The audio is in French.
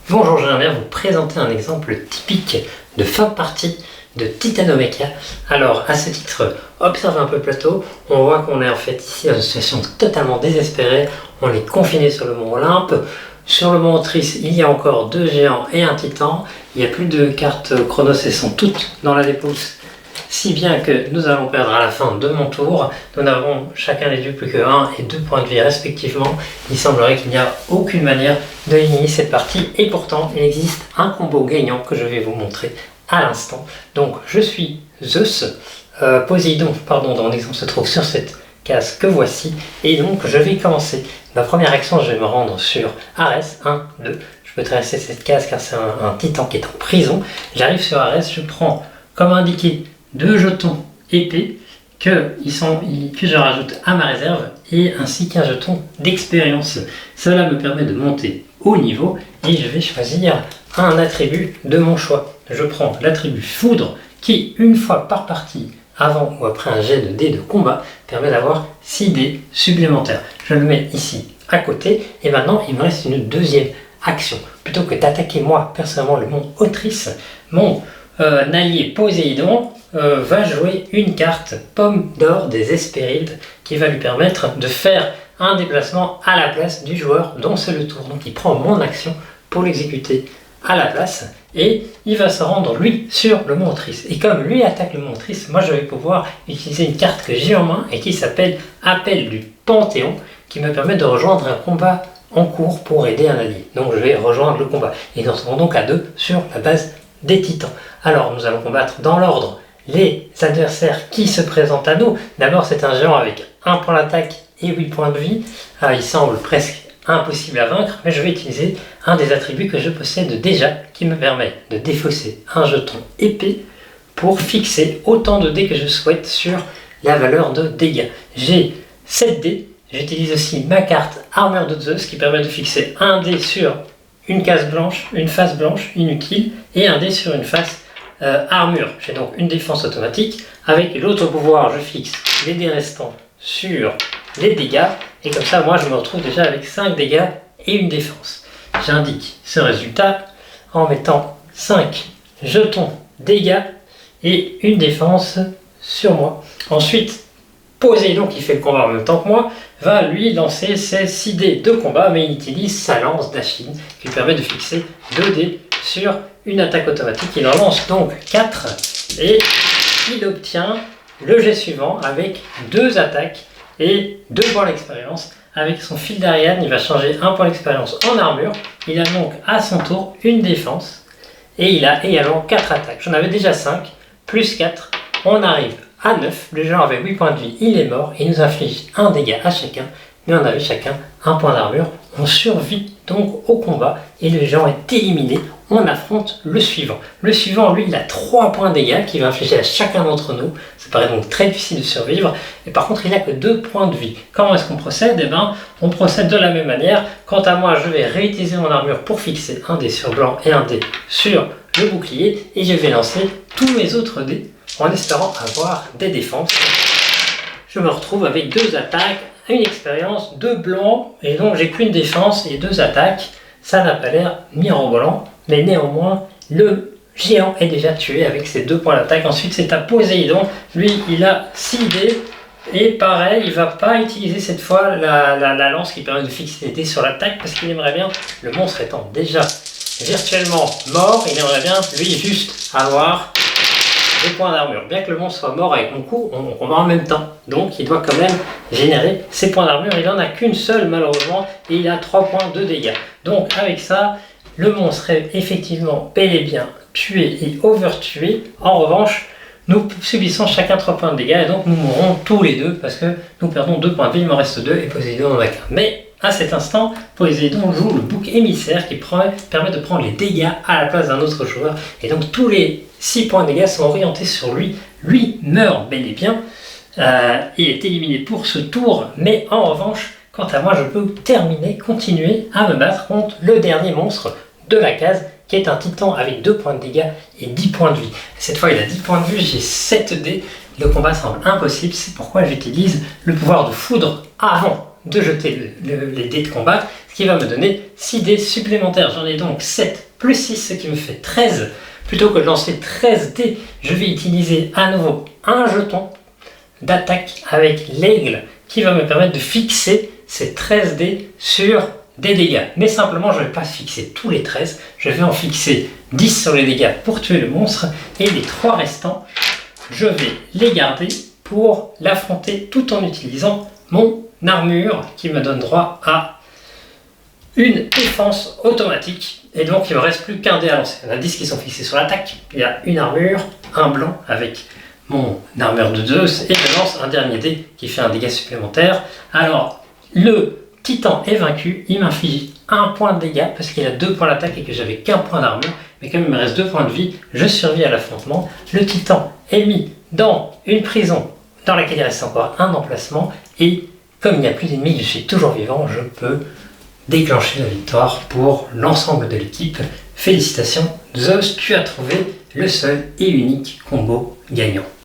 Bonjour, j'aimerais bien vous présenter un exemple typique de fin de partie de Titanomecha. Alors, à ce titre, observez un peu le plateau. On voit qu'on est en fait ici dans une situation totalement désespérée. On est confiné sur le mont Olympe. Sur le mont Autrice, il y a encore 2 géants et un titan. Il n'y a plus de cartes Chronos et sont toutes dans la dépousse. Si bien que nous allons perdre à la fin de mon tour. Nous n'avons chacun des deux plus que 1 et 2 points de vie respectivement. Il semblerait qu'il n'y a aucune manière de gagner cette partie et pourtant il existe un combo gagnant que je vais vous montrer à l'instant. Donc je suis Zeus, Poséidon, dans l'exemple se trouve sur cette case que voici et donc je vais commencer. Ma première action, je vais me rendre sur Arès, 1, 2. Je peux traverser cette case car c'est un titan qui est en prison. J'arrive sur Arès, je prends comme indiqué 2 jetons épées que je rajoute à ma réserve et ainsi qu'un jeton d'expérience. Cela me permet de monter au niveau et je vais choisir un attribut de mon choix. Je prends l'attribut foudre qui, une fois par partie, avant ou après un jet de dés de combat, permet d'avoir 6 dés supplémentaires. Je le mets ici à côté et maintenant il me reste une deuxième action. Plutôt que d'attaquer moi personnellement le mont Autrice, mon allié Poséidon va jouer une carte Pomme d'or des Hespérides qui va lui permettre de faire un déplacement à la place du joueur dont c'est le tour. Donc il prend mon action pour l'exécuter à la place et il va se rendre lui sur le mont Autrice. Et comme lui attaque le mont Autrice, moi je vais pouvoir utiliser une carte que j'ai en main et qui s'appelle Appel du Panthéon qui me permet de rejoindre un combat en cours pour aider un allié. Donc je vais rejoindre le combat et nous serons donc à 2 sur la base des titans. Alors nous allons combattre dans l'ordre les adversaires qui se présentent à nous. D'abord c'est un géant avec 1 point d'attaque et 8 points de vie. Il semble presque impossible à vaincre, mais je vais utiliser un des attributs que je possède déjà qui me permet de défausser un jeton épée pour fixer autant de dés que je souhaite sur la valeur de dégâts. J'ai 7 dés, j'utilise aussi ma carte armure de Zeus qui permet de fixer un dé sur une case blanche, une face blanche inutile et un dé sur une face armure. J'ai donc une défense automatique. Avec l'autre pouvoir, je fixe les dés restants sur les dégâts et comme ça, moi, je me retrouve déjà avec 5 dégâts et une défense. J'indique ce résultat en mettant 5 jetons dégâts et une défense sur moi. Ensuite, Poséidon, qui fait le combat en même temps que moi, va lui lancer ses 6 dés de combat, mais il utilise sa lance d'Achille qui lui permet de fixer 2 dés sur une attaque automatique. Il en lance donc 4 et il obtient le jet suivant avec 2 attaques et 2 points d'expérience. Avec son fil d'Ariane, il va changer 1 point d'expérience en armure. Il a donc à son tour une défense et il a également 4 attaques. J'en avais déjà 5, plus 4, on arrive à 9. Le géant avait 8 points de vie, il est mort. Il nous inflige un dégât à chacun, mais on avait chacun un point d'armure. On survit donc au combat et le géant est éliminé. On affronte le suivant. Le suivant, lui, il a 3 points de dégâts qu'il va infliger à chacun d'entre nous. Ça paraît donc très difficile de survivre. Et par contre, il n'a que 2 points de vie. Comment est-ce qu'on procède? Eh bien, on procède de la même manière. Quant à moi, je vais réutiliser mon armure pour fixer un dé sur blanc et un dé sur le bouclier. Et je vais lancer tous mes autres dés en espérant avoir des défenses. Je me retrouve avec 2 attaques, une expérience, 2 blancs. Et donc, j'ai qu'une défense et 2 attaques. Ça n'a pas l'air mirobolant. Mais néanmoins, le géant est déjà tué avec ses 2 points d'attaque. Ensuite, c'est à Poséidon. Lui, il a 6 dés. Et pareil, il ne va pas utiliser cette fois la lance qui permet de fixer des dés sur l'attaque parce qu'il aimerait bien, le monstre étant déjà virtuellement mort, il aimerait bien, lui, juste avoir 2 points d'armure. Bien que le monstre soit mort avec mon coup, on meurt en même temps. Donc, il doit quand même générer ses points d'armure. Il n'en a qu'une seule, malheureusement, et il a 3 points de dégâts. Donc, avec ça, le monstre est effectivement bel et bien tué et overtué. En revanche, nous subissons chacun 3 points de dégâts et donc nous mourrons tous les deux parce que nous perdons 2 points de vie, il m'en reste 2 et Poséidon en a qu'un. Mais à cet instant, Poséidon joue le bouc émissaire qui permet de prendre les dégâts à la place d'un autre joueur et donc tous les 6 points de dégâts sont orientés sur lui. Lui meurt bel et bien et est éliminé pour ce tour, mais en revanche, quant à moi, je peux continuer à me battre contre le dernier monstre de la case, qui est un titan avec 2 points de dégâts et 10 points de vie. Cette fois, il a 10 points de vie, j'ai 7 dés. Le combat semble impossible, c'est pourquoi j'utilise le pouvoir de foudre avant de jeter les dés de combat, ce qui va me donner 6 dés supplémentaires. J'en ai donc 7 plus 6, ce qui me fait 13. Plutôt que de lancer 13 dés, je vais utiliser à nouveau un jeton d'attaque avec l'aigle qui va me permettre de fixer ces 13 dés sur des dégâts. Mais simplement, je ne vais pas fixer tous les 13, je vais en fixer 10 sur les dégâts pour tuer le monstre et les 3 restants, je vais les garder pour l'affronter tout en utilisant mon armure qui me donne droit à une défense automatique. Et donc, il ne me reste plus qu'un dé à lancer. Il y en a 10 qui sont fixés sur l'attaque. Il y a une armure, un blanc avec mon armure de Zeus et je lance un dernier dé qui fait un dégât supplémentaire. Alors, le Titan est vaincu, il m'inflige 1 point de dégâts parce qu'il a 2 points d'attaque et que j'avais qu'un point d'armure, mais comme il me reste 2 points de vie, je survis à l'affrontement. Le Titan est mis dans une prison dans laquelle il reste encore un emplacement et comme il n'y a plus d'ennemis, je suis toujours vivant, je peux déclencher la victoire pour l'ensemble de l'équipe. Félicitations Zeus, tu as trouvé le seul et unique combo gagnant.